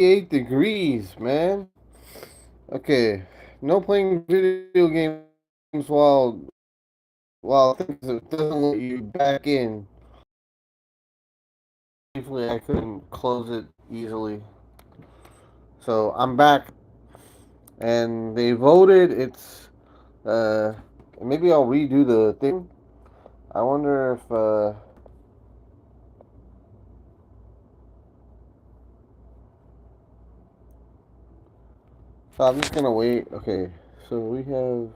degrees, man. Okay, no playing video games while things it doesn't let you back in. Briefly, I couldn't close it easily, so I'm back, and they voted. It's uh, maybe I'll redo the thing. I wonder if so I'm just gonna wait. Okay, so we have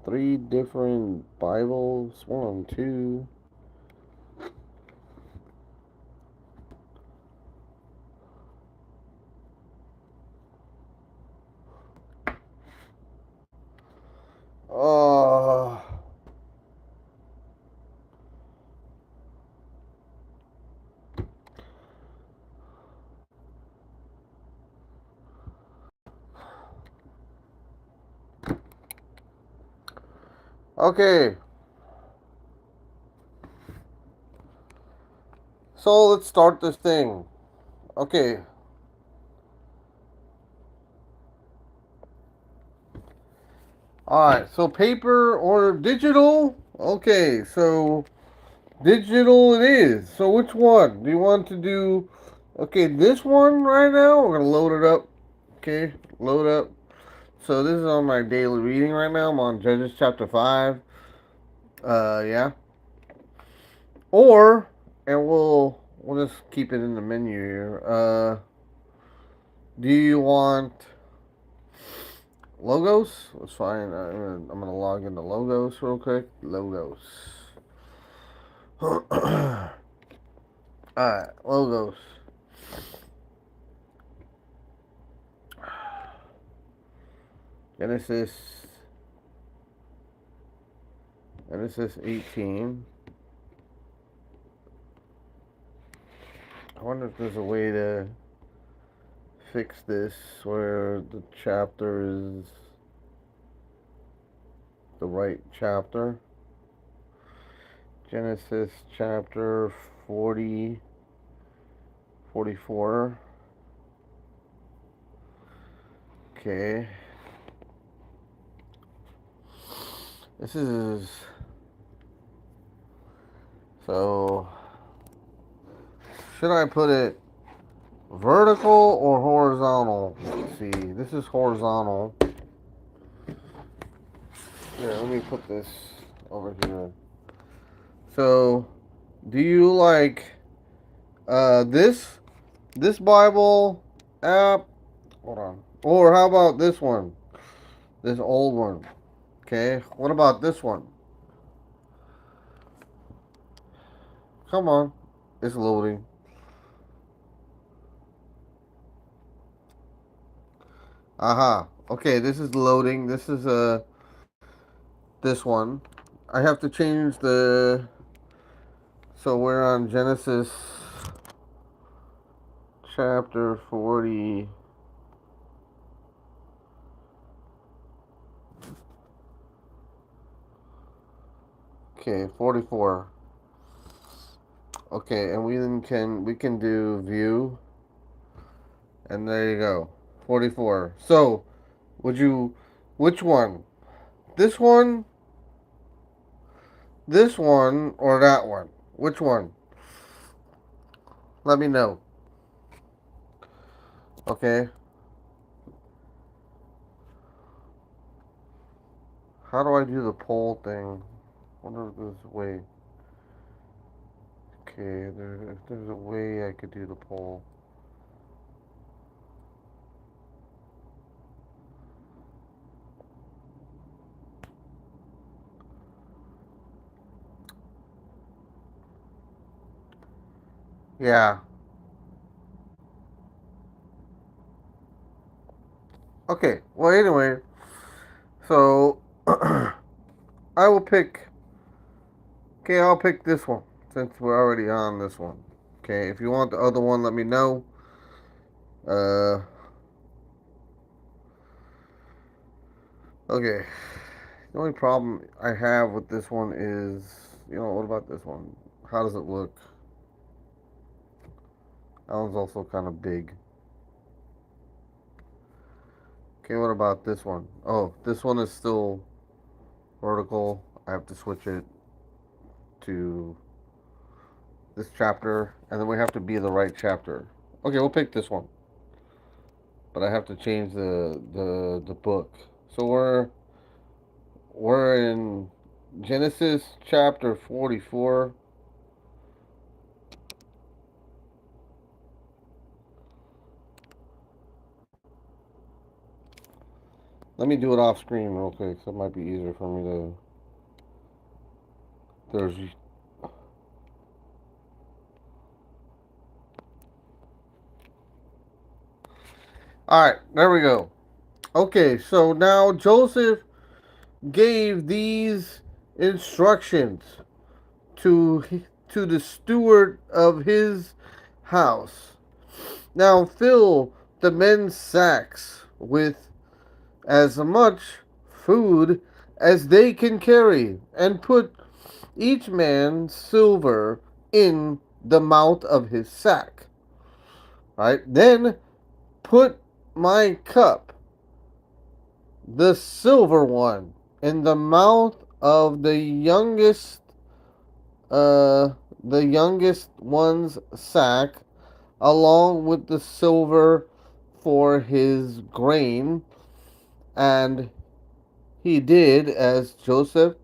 three different Bibles. One, two. Oh, okay. So let's start this thing. Okay. Alright, so paper or digital? Okay, so digital it is. So which one? Do you want to do okay, this one right now? We're gonna load it up. Okay, load up. So this is on my daily reading right now. I'm on Judges chapter 5. Yeah. Or and we'll just keep it in the menu here. Do you want Logos? Let's find. I'm gonna log into Logos real quick. Logos. Alright, Logos. Genesis. Genesis 18. I wonder if there's a way to fix this where the chapter is the right chapter. Genesis chapter 40, 44. Okay. This is so. Should I put it vertical or horizontal? Let's see. This is horizontal. Here, let me put this over here. So, do you like this Bible app? Hold on. Or how about this one? This old one. Okay. What about this one? Come on. It's loading. Aha. Okay, this is loading. This is this one. I have to change the so we're on Genesis chapter 40. Okay, 44. Okay, and we can do view, and there you go. 44. So, would you which one? This one, this one, or that one? Which one? Let me know. Okay. How do I do the poll thing? I wonder if there's a way. Okay, if there's a way I could do the poll. Yeah. Okay. Well, anyway, so I will pick. Okay, I'll pick this one since we're already on this one. Okay, if you want the other one, let me know. Uh, okay. The only problem I have with this one is, what about this one? How does it look? That one's also kind of big. Okay, what about this one? Oh, this one is still vertical. I have to switch it to this chapter, and then we have to be the right chapter. Okay, we'll pick this one, but I have to change the book. So we're in Genesis chapter 44. Let me do it off screen real quick, so it might be easier for me to. There's. All right, there we go. Okay, so now Joseph gave these instructions to to the steward of his house. Now fill the men's sacks with as much food as they can carry, and put each man's silver in the mouth of his sack. Right? Then put my cup, the silver one, in the mouth of uh the youngest one's sack, along with the silver for his grain. And he did as Joseph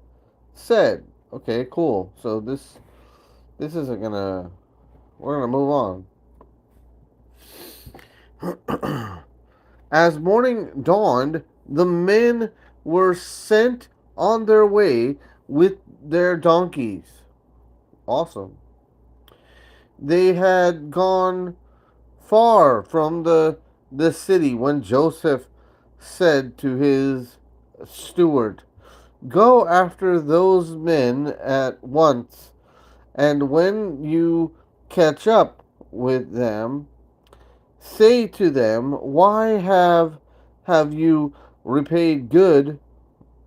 said. Okay, cool. So this isn't gonna. We're gonna move on. As morning dawned, the men were sent on their way with their donkeys. Awesome. They had gone far from the city when Joseph said to his steward, "Go after those men at once, and when you catch up with them, say to them, why have you repaid good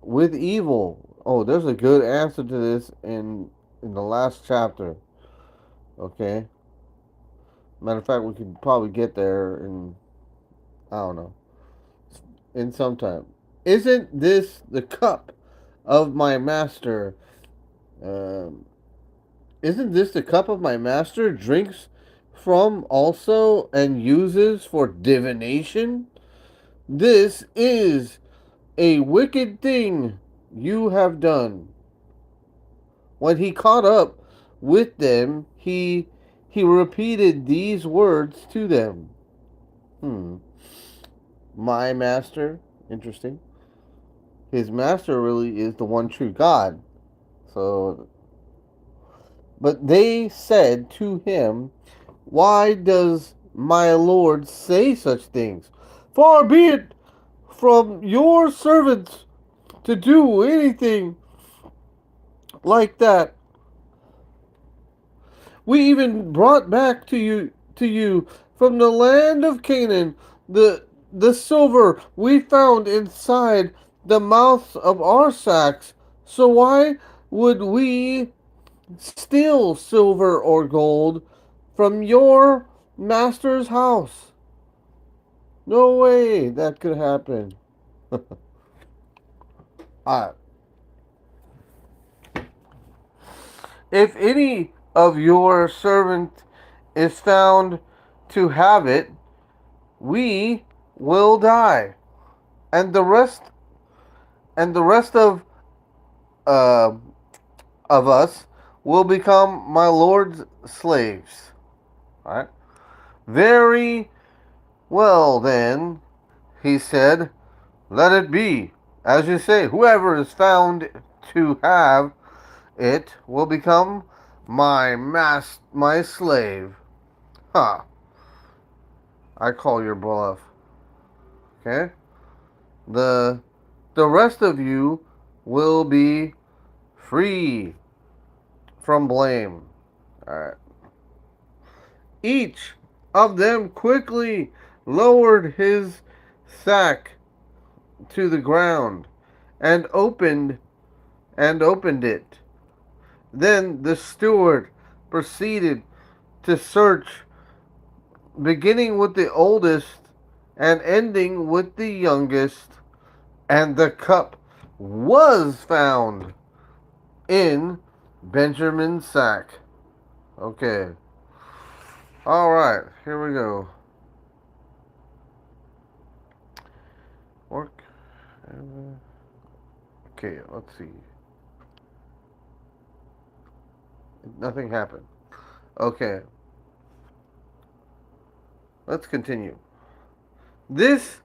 with evil?" Oh, there's a good answer to this in the last chapter. Okay. Matter of fact, we could probably get there in, I don't know, in some time. Isn't this the cup of my master? Um, isn't this the cup of my master drinks from also and uses for divination? This is a wicked thing you have done. When he caught up with them, he repeated these words to them. Hmm. My master, interesting. His master really is the one true God. So, but they said to him, "Why does my Lord say such things? Far be it from your servants to do anything like that. We even brought back to you from the land of Canaan the silver we found inside the mouths of our sacks. So why would we steal silver or gold from your master's house? No way that could happen." uh, if any of your servant is found to have it, we will die, and the rest uh, of us will become my lord's slaves. All right. Very well, then, he said, let it be as you say. Whoever is found to have it will become my slave. Ha! I call your bluff. Okay. The the rest of you will be free from blame. All right. Each of them quickly lowered his sack to the ground and opened it. Then the steward proceeded to search beginning with the oldest and ending with the youngest, and the cup was found in Benjamin's sack. Okay. All right, here we go. Work. Okay, let's see. Nothing happened. Okay, let's continue. This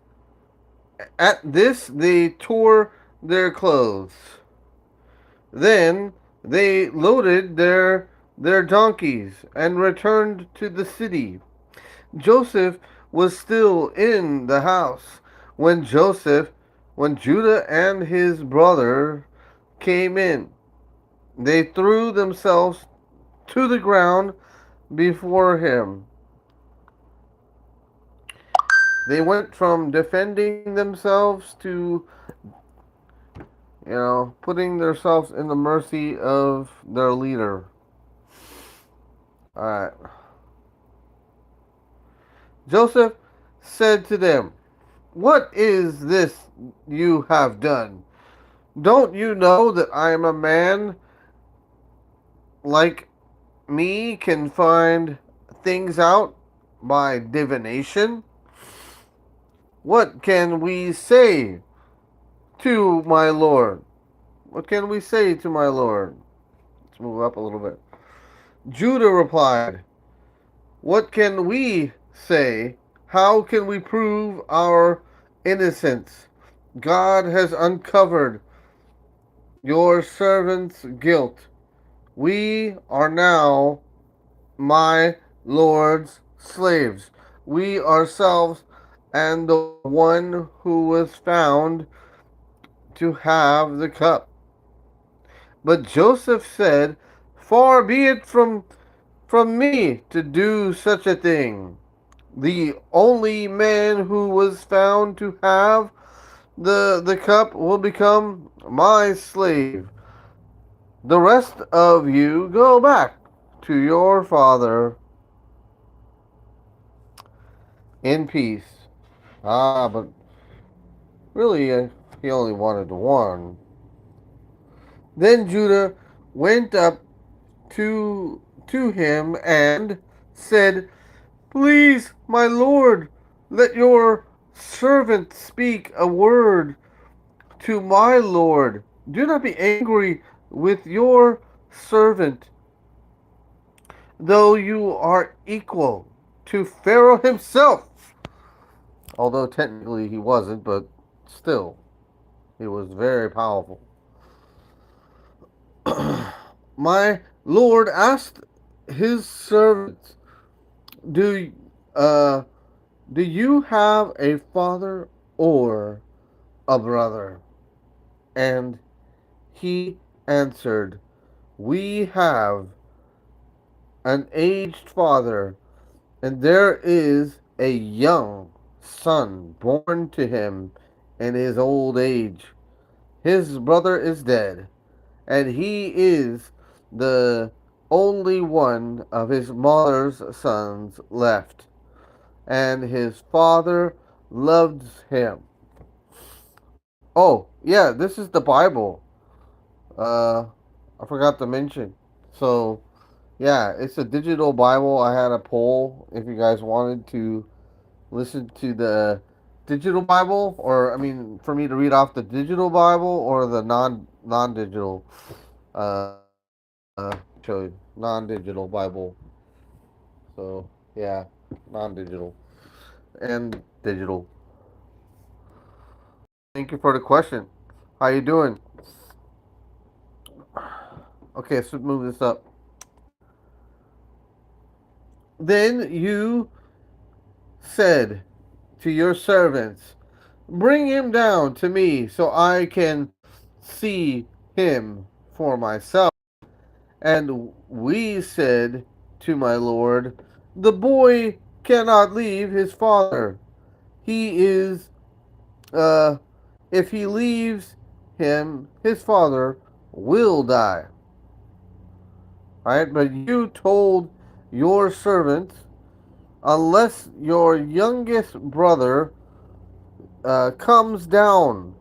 At this they tore their clothes. Then they loaded their donkeys and returned to the city. Joseph was still in the house when Judah and his brother came in. They threw themselves to the ground before him. They went from defending themselves to, putting themselves in the mercy of their leader. All right. Joseph said to them, "What is this you have done? Don't you know that I am a man like me can find things out by divination? What can we say to my Lord? What can we say to my Lord?" Let's move up a little bit. Judah replied, "What can we say? How can we prove our innocence? God has uncovered your servant's guilt. We are now my Lord's slaves. We ourselves and the one who was found to have the cup." But Joseph said, "Far be it from me to do such a thing. The only man who was found to have the cup will become my slave. The rest of you go back to your father in peace." But really, he only wanted one. Then Judah went up to him and said, "Please, my lord, let your servant speak a word to my lord. Do not be angry with your servant, though you are equal to Pharaoh himself." Although technically he wasn't, but still, he was very powerful. My lord asked his servants, "Do uh do you have a father or a brother?" And he answered, "We have an aged father, and there is a young son born to him in his old age. His brother is dead, and he is the only one of his mother's sons left, and his father loves him." Oh, yeah, this is the Bible. Uh, I forgot to mention. So, yeah, it's a digital Bible. I had a poll if you guys wanted to listen to the digital Bible, or I mean, for me to read off the digital Bible or the non digital. Show you non-digital Bible. So yeah, non-digital and digital. Thank you for the question. How you doing? Okay, so move this up. Then you said to your servants, "Bring him down to me so I can see him for myself." And we said to my lord, "The boy cannot leave his father. He is, uh, if he leaves him, his father will die." Right? But you told your servants, unless your youngest brother comes down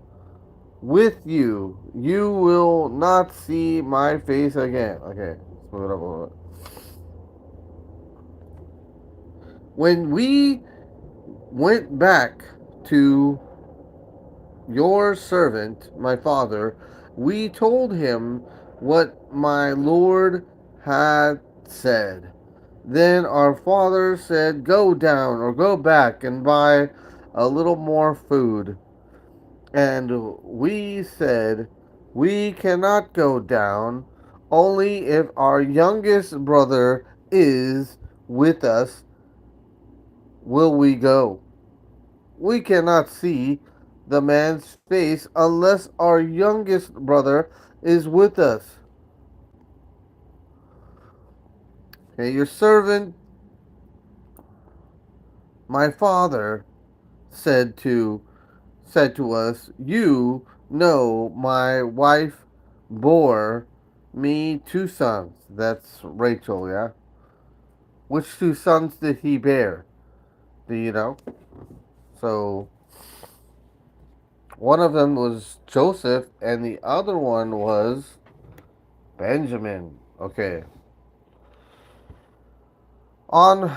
with you, you will not see my face again. Okay, let's move it up a little bit. When we went back to your servant, my father, we told him what my Lord had said. Then our father said, go down or go back and buy a little more food. And we said, we cannot go down, only if our youngest brother is with us will we go. We cannot see the man's face unless our youngest brother is with us. Okay, your servant, my father, said to us, you know my wife bore me two sons. That's Rachel, yeah? Which two sons did he bear? Do you know? So one of them was Joseph and the other one was Benjamin. Okay. On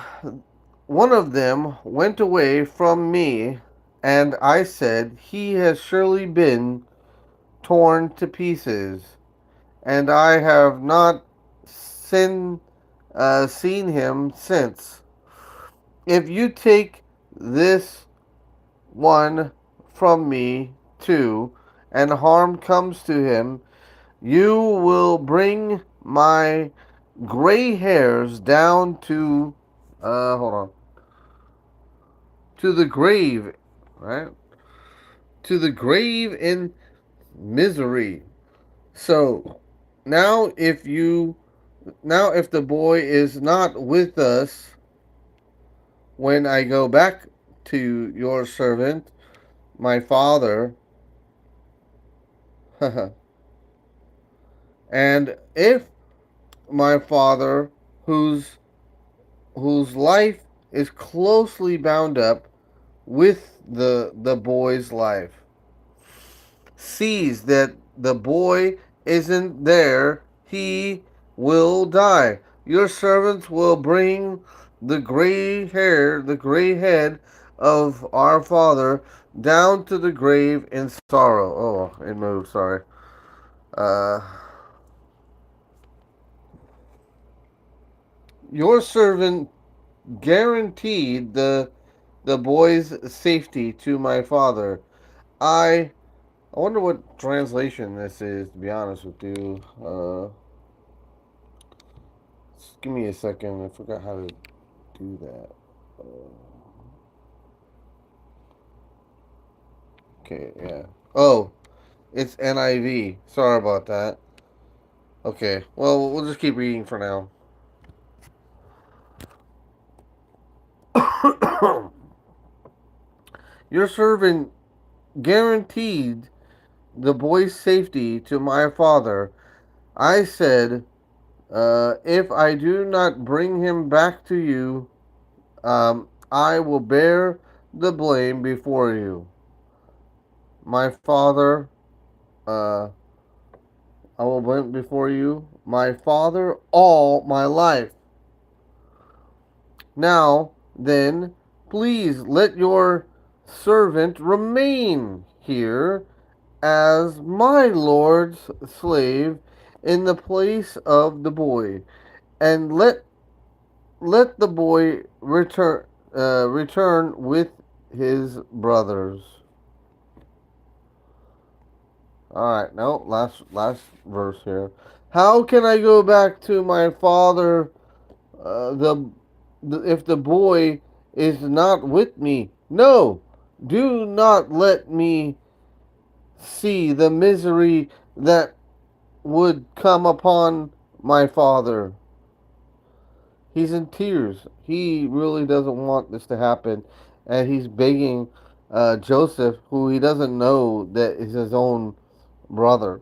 one of them went away from me, and I said, he has surely been torn to pieces, and I have not seen him since. If you take this one from me too, and harm comes to him, you will bring my gray hairs down to, hold on, to the grave, right? To the grave in misery. So now if the boy is not with us when I go back to your servant, my father, and if my father, whose life is closely bound up with the boy's life, sees that the boy isn't there, he will die. Your servants will bring the gray head of our father down to the grave in sorrow. Oh, it moved, sorry. Uh, your servant guaranteed the boy's safety to my father. I wonder what translation this is, to be honest with you. Just give me a second. I forgot how to do that. Okay, yeah. Oh, it's NIV. Sorry about that. Okay, well, we'll just keep reading for now. Your servant guaranteed the boy's safety to my father. I said, if I do not bring him back to you, I will bear the blame before you. My father, uh, I will blame before you, my father, all my life. Now, then, please let your servant remain here as my Lord's slave in the place of the boy, and let the boy return with his brothers. All right, no, last verse here. How can I go back to my father, if the boy is not with me? No, do not let me see the misery that would come upon my father. He's in tears. He really doesn't want this to happen, and he's begging Joseph, who he doesn't know that is his own brother.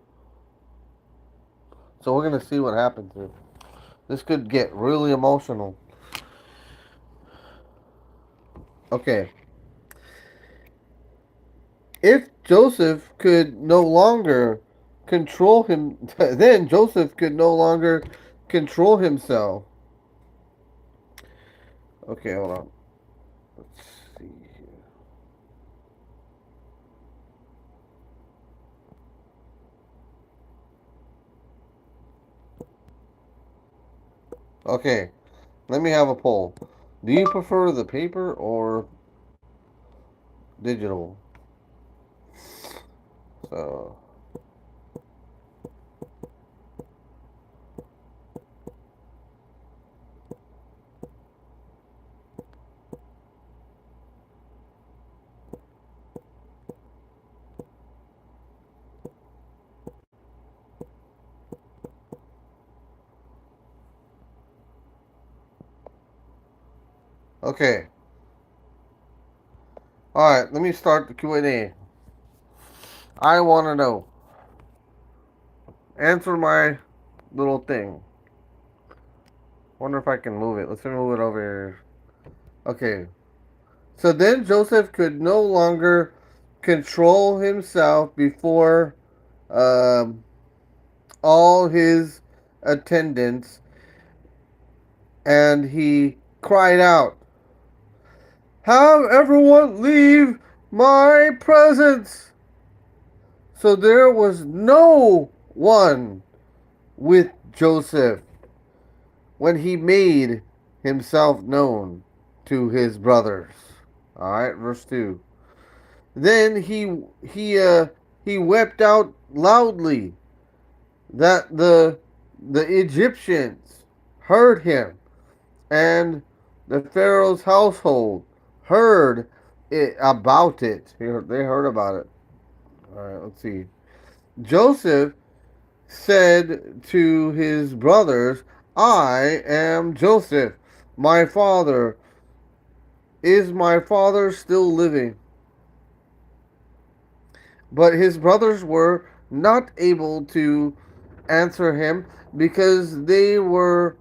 So we're gonna see what happens here. This could get really emotional. Okay. If Joseph could no longer control him, then Joseph could no longer control himself. Okay, hold on. Let's see here. Okay, let me have a poll. Do you prefer the paper or digital? So, okay. All right, let me start the Q&A. I want to know. Answer my little thing. Wonder if I can move it. Let's move it over here. Okay. So then Joseph could no longer control himself before um, all his attendants, and he cried out, "Have everyone leave my presence!" So there was no one with Joseph when he made himself known to his brothers. All right, verse 2. Then he wept out loudly that the Egyptians heard him, and the Pharaoh's household heard it about it. They heard about it. All right, let's see. Joseph said to his brothers, "I am Joseph. My father is my father still living?" But his brothers were not able to answer him because they were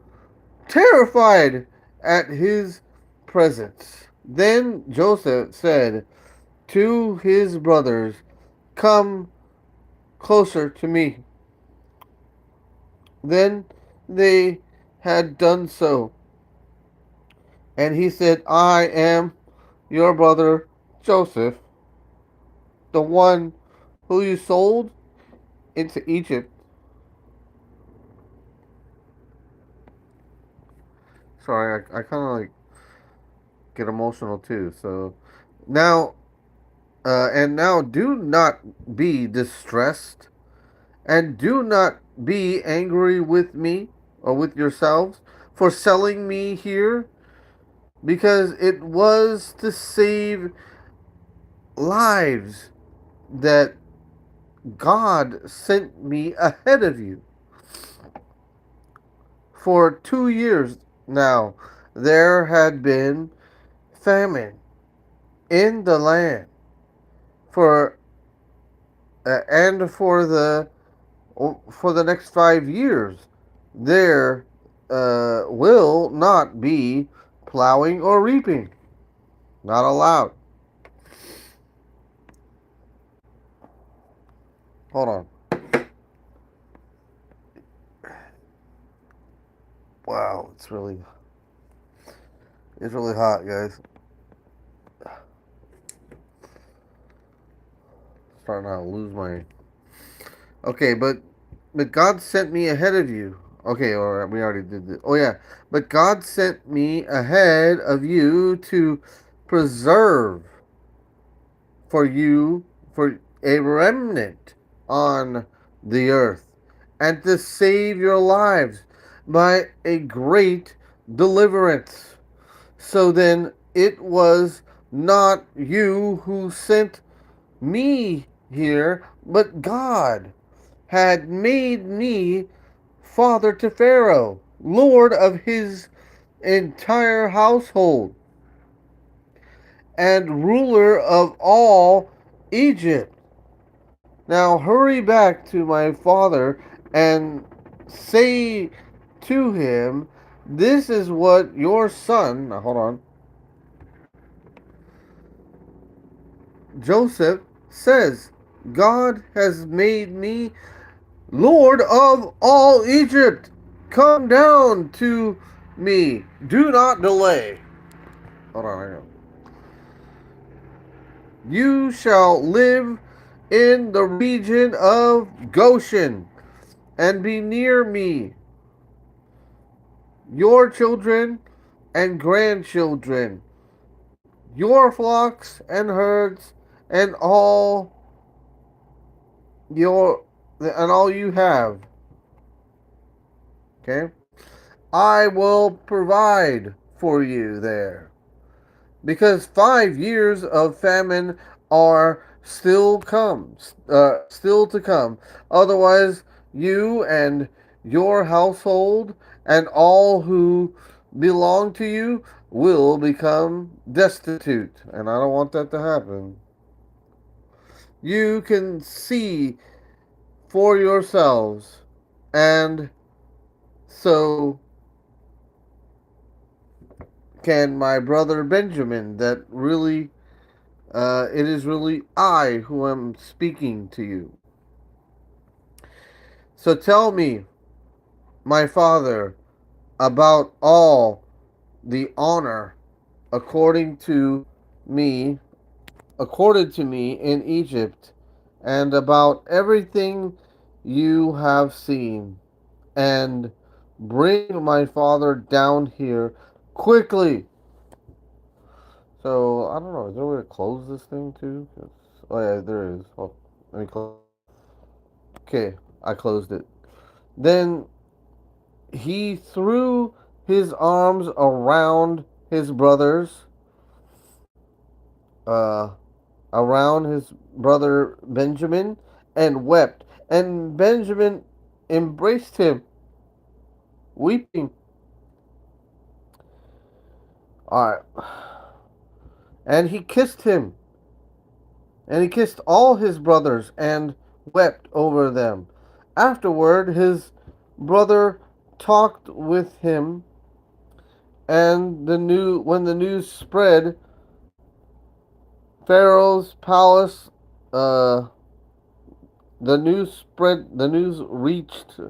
terrified at his presence. Then Joseph said to his brothers, "Come closer to me." Then they had done so. And he said, "I am your brother Joseph, the one who you sold into Egypt." Sorry, I kind of like get emotional too. So now, and now do not be distressed, and do not be angry with me or with yourselves for selling me here, because it was to save lives that God sent me ahead of you. For 2 years now, there had been famine in the land, for and for the next 5 years, there will not be plowing or reaping. Not allowed. Hold on. Wow, it's really hot, guys. Starting to lose my. Okay, but God sent me ahead of you. Okay, or we already did this. Oh yeah, but God sent me ahead of you to preserve for you for a remnant on the earth, and to save your lives by a great deliverance. So then it was not you who sent me here, but God had made me father to Pharaoh, lord of his entire household, and ruler of all Egypt. Now hurry back to my father and say to him, 'This is what your son,'" now hold on, Joseph says, God has made me Lord of all Egypt. Come down to me. Do not delay. Hold on, hang on. You shall live in the region of Goshen and be near me, your children and grandchildren, your flocks and herds, and your all you have. Okay? I will provide for you there. Because 5 years of famine are still to come. Otherwise, you and your household and all who belong to you will become destitute, and I don't want that to happen. You can see for yourselves, and so can my brother Benjamin, that really it is really I who am speaking to you. So tell me, my father, about all the honor according to me, accorded to me in Egypt, and about everything you have seen, and bring my father down here quickly. So I don't know. Is there a way to close this thing too? Oh yeah, there is. Oh, let me close. Okay, I closed it. Then he threw his arms around his brothers, uh, around his brother Benjamin, and wept. And Benjamin embraced him, weeping. All right. And he kissed him, and he kissed all his brothers, and wept over them. Afterward, his brother talked with him, and when the news spread, Pharaoh's palace, uh, the news reached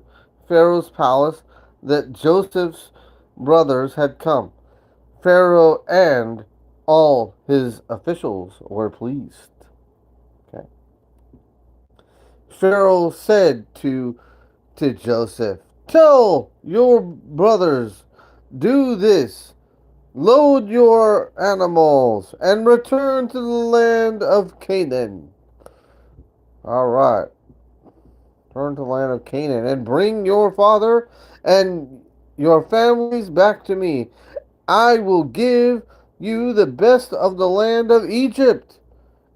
Pharaoh's palace that Joseph's brothers had come. Pharaoh and all his officials were pleased. Okay. Pharaoh said to Joseph, tell your brothers, do this. Load your animals and return to the land of Canaan. All right. Turn to the land of Canaan and bring your father and your families back to me. I will give you the best of the land of Egypt,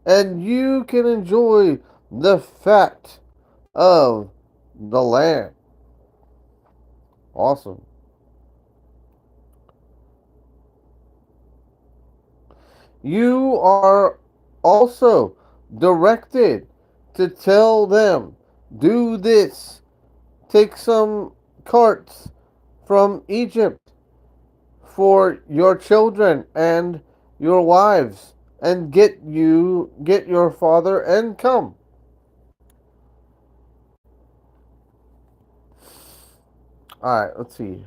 and you can enjoy the fat of the land. Awesome. You are also directed to tell them, do this. Take some carts from Egypt for your children and your wives, and get your father and come. Alright, let's see.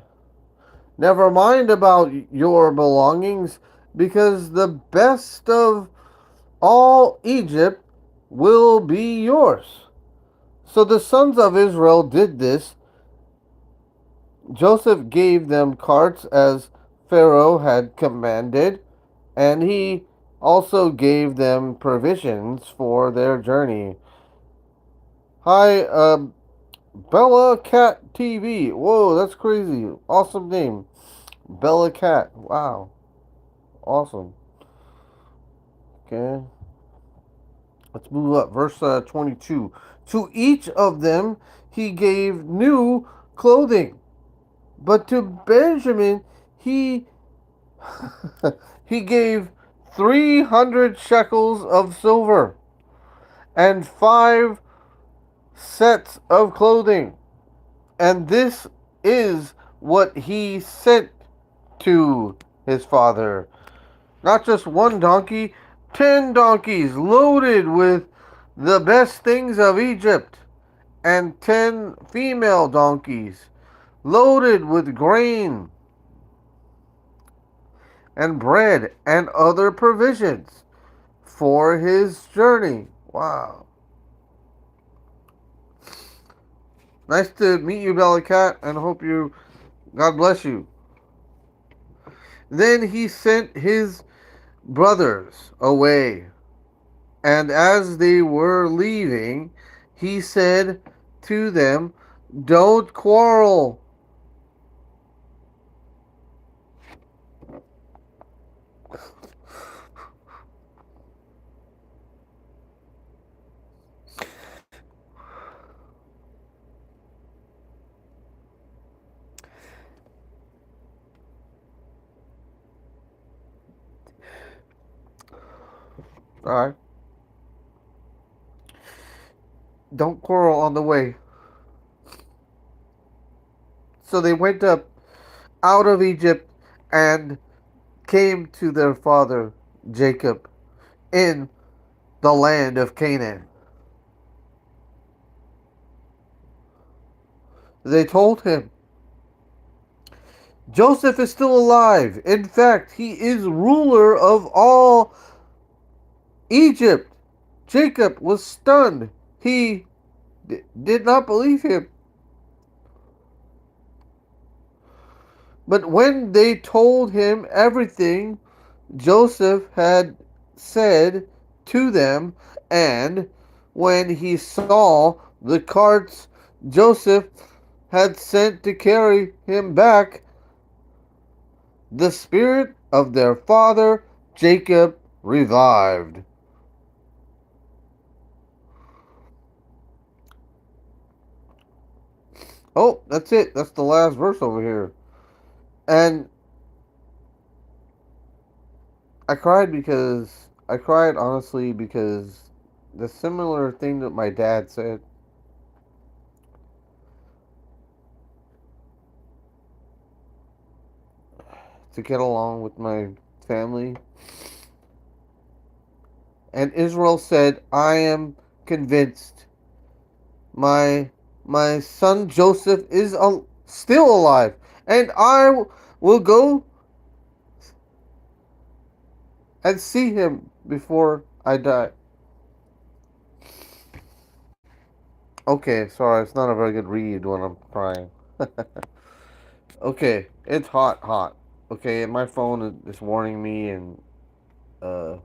Never mind about your belongings, because the best of all Egypt will be yours. So the sons of Israel did this. Joseph gave them carts as Pharaoh had commanded, and he also gave them provisions for their journey. Hi, Bella Cat TV. Whoa, that's crazy. Awesome name. Bella Cat. Wow. Awesome. Okay. Let's move up. Verse 22. To each of them he gave new clothing, but to Benjamin he he gave 300 shekels of silver and 5 sets of clothing. And this is what he sent to his father. Not just one donkey, 10 donkeys loaded with the best things of Egypt, and 10 female donkeys loaded with grain and bread and other provisions for his journey. Wow. Nice to meet you, Bella Cat, and hope you, God bless you. Then he sent his brothers away, and as they were leaving, he said to them, "Don't quarrel." Alright. Don't quarrel on the way. So they went up out of Egypt and came to their father Jacob in the land of Canaan. They told him, "Joseph is still alive. In fact, he is ruler of all Egypt." Jacob was stunned. He did not believe him. But when they told him everything Joseph had said to them, and when he saw the carts Joseph had sent to carry him back, the spirit of their father Jacob revived. Oh, that's it. That's the last verse over here. And I cried honestly because the similar thing that my dad said, to get along with my family. And Israel said, "I am convinced my my son Joseph is still alive, and I will go and see him before I die." Okay, sorry, it's not a very good read when I'm crying. Okay, it's hot. Okay, and my phone is warning me, and uh,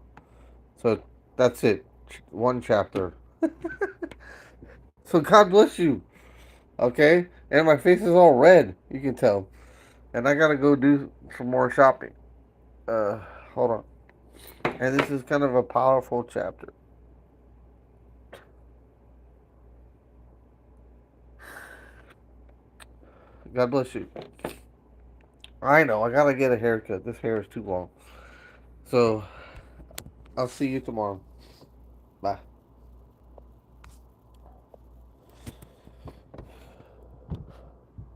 so that's it. One chapter. So God bless you. Okay, and my face is all red. You can tell, and I gotta go do some more shopping. Uh, Hold on. And this is kind of a powerful chapter. God bless you. I know, I gotta get a haircut. This hair is too long. So, I'll see you tomorrow. Bye.